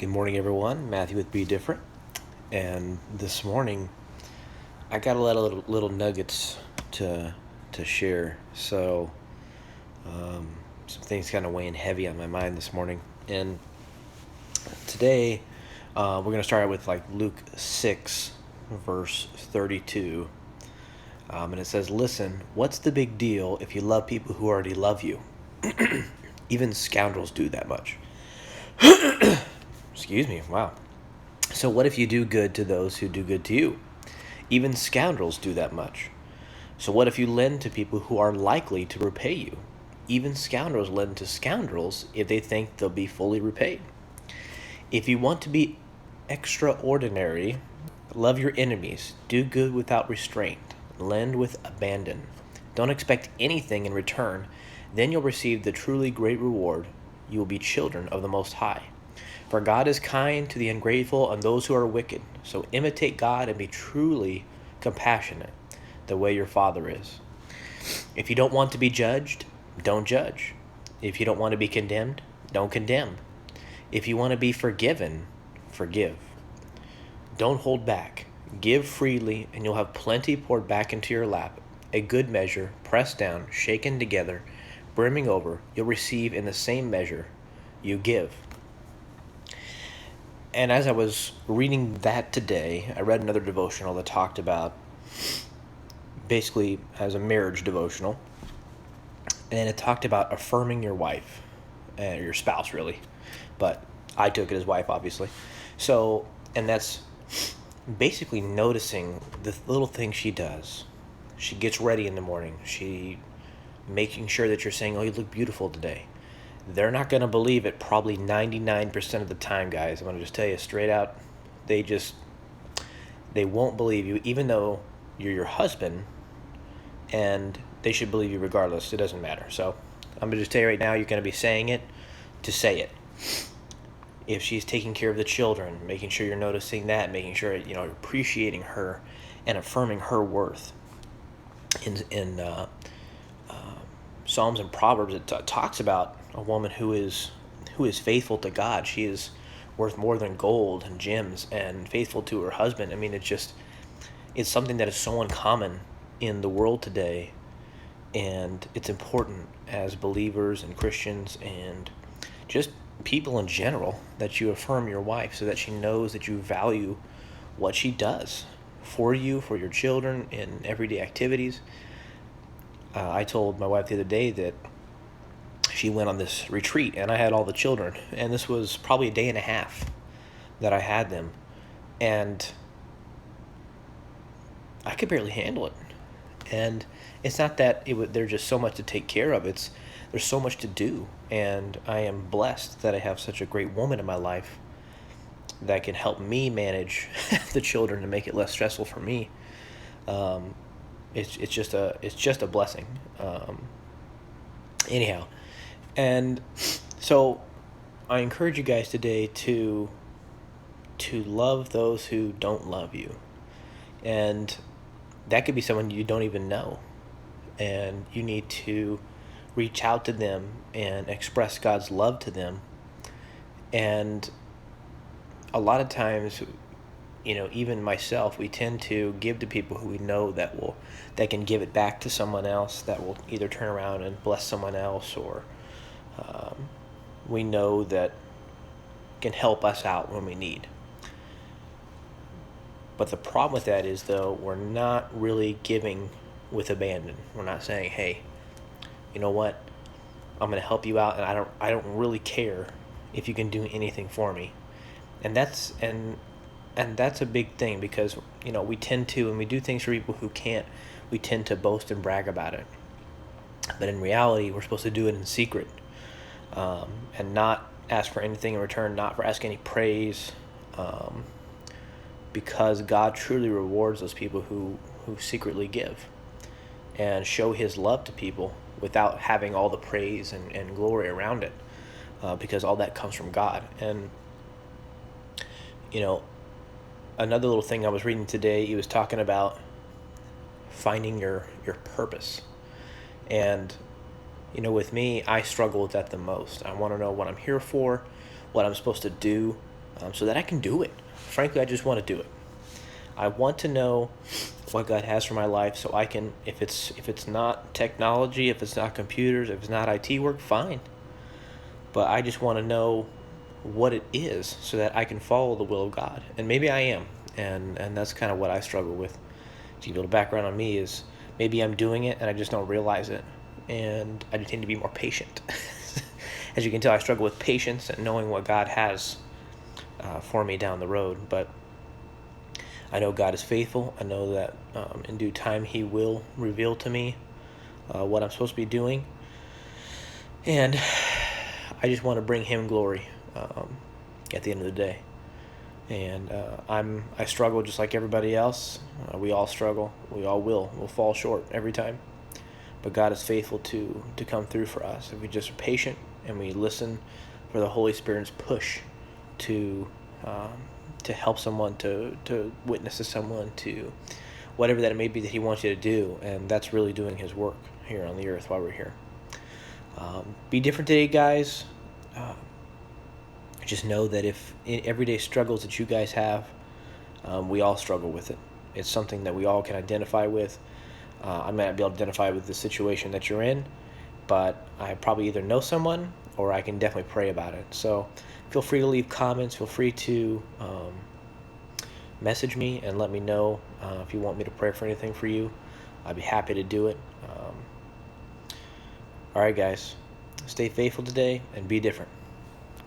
Good morning, everyone. Matthew with Be Different. And this morning, I got a lot of little nuggets to share. Some things kind of weighing heavy on my mind this morning. And today, we're going to start out with like Luke 6, verse 32. And it says, "Listen, what's the big deal if you love people who already love you? Even scoundrels do that much." Excuse me. Wow. So what if you do good to those who do good to you? Even scoundrels do that much. So what if you lend to people who are likely to repay you? Even scoundrels lend to scoundrels if they think they'll be fully repaid. If you want to be extraordinary, love your enemies, do good without restraint, lend with abandon. Don't expect anything in return, then you'll receive the truly great reward. You will be children of the Most High. For God is kind to the ungrateful and those who are wicked. So imitate God and be truly compassionate, the way your Father is. If you don't want to be judged, don't judge. If you don't want to be condemned, don't condemn. If you want to be forgiven, forgive. Don't hold back. Give freely, and you'll have plenty poured back into your lap. A good measure, pressed down, shaken together, brimming over, you'll receive in the same measure you give. And as I was reading that today, I read another devotional that talked about basically as a marriage devotional. And it talked about affirming your wife, or your spouse, really. But I took it as wife, obviously. So, and that's basically noticing the little things she does. She gets ready in the morning. She making sure that you're saying, "Oh, you look beautiful today." They're not going to believe it probably 99% of the time, guys. I'm going to just tell you straight out. They won't believe you, even though you're your husband, and they should believe you regardless. It doesn't matter. So I'm going to just tell you right now, you're going to be saying it to say it. If she's taking care of the children, making sure you're noticing that, making sure you're appreciating her and affirming her worth. In Psalms and Proverbs, it talks about a woman who is faithful to God. She is worth more than gold and gems, and faithful to her husband. I mean, it's something that is so uncommon in the world today, and it's important as believers and Christians and just people in general that you affirm your wife so that she knows that you value what she does for you, for your children, in everyday activities. I told my wife the other day that she went on this retreat and I had all the children, and this was probably a day and a half that I had them, and I could barely handle it. And it's not that there's just so much to take care of. There's so much to do, and I am blessed that I have such a great woman in my life that can help me manage the children to make it less stressful for me. It's just a blessing. Anyhow, and so I encourage you guys today to love those who don't love you, and that could be someone you don't even know, and you need to reach out to them and express God's love to them. And a lot of times, even myself, we tend to give to people who we know that can give it back to someone else, that will either turn around and bless someone else, or we know that can help us out when we need. But the problem with that is, though, we're not really giving with abandon. We're not saying, "Hey, you know what? I'm going to help you out, and I don't really care if you can do anything for me." And that's a big thing, because we tend to, when we do things for people who can't, we tend to boast and brag about it. But in reality, we're supposed to do it in secret, and not ask for anything in return, not for ask any praise, because God truly rewards those people who secretly give and show His love to people without having all the praise and glory around it, because all that comes from God. And another little thing I was reading today, he was talking about finding your purpose. And with me, I struggle with that the most. I want to know what I'm here for, what I'm supposed to do, so that I can do it. Frankly, I just want to do it. I want to know what God has for my life, so I can. If it's not technology, if it's not computers, if it's not IT work, fine. But I just want to know what it is, so that I can follow the will of God. And maybe I am, and that's kind of what I struggle with. So, the background on me is maybe I'm doing it and I just don't realize it, and I just need to be more patient. As you can tell, I struggle with patience and knowing what God has for me down the road. But I know God is faithful. I know that in due time He will reveal to me what I'm supposed to be doing, and I just want to bring Him glory at the end of the day. And I struggle just like everybody else. We all struggle. We all will. We'll fall short every time. But God is faithful to come through for us if we just are patient and we listen for the Holy Spirit's push to um, to help someone, to witness to someone, to whatever that it may be that He wants you to do. And that's really doing His work here on the earth while we're here. Be different today, guys. Just know that if in everyday struggles that you guys have, we all struggle with it. It's something that we all can identify with. I may not be able to identify with the situation that you're in, but I probably either know someone or I can definitely pray about it. So feel free to leave comments. Feel free to message me and let me know if you want me to pray for anything for you. I'd be happy to do it. All right, guys. Stay faithful today and be different.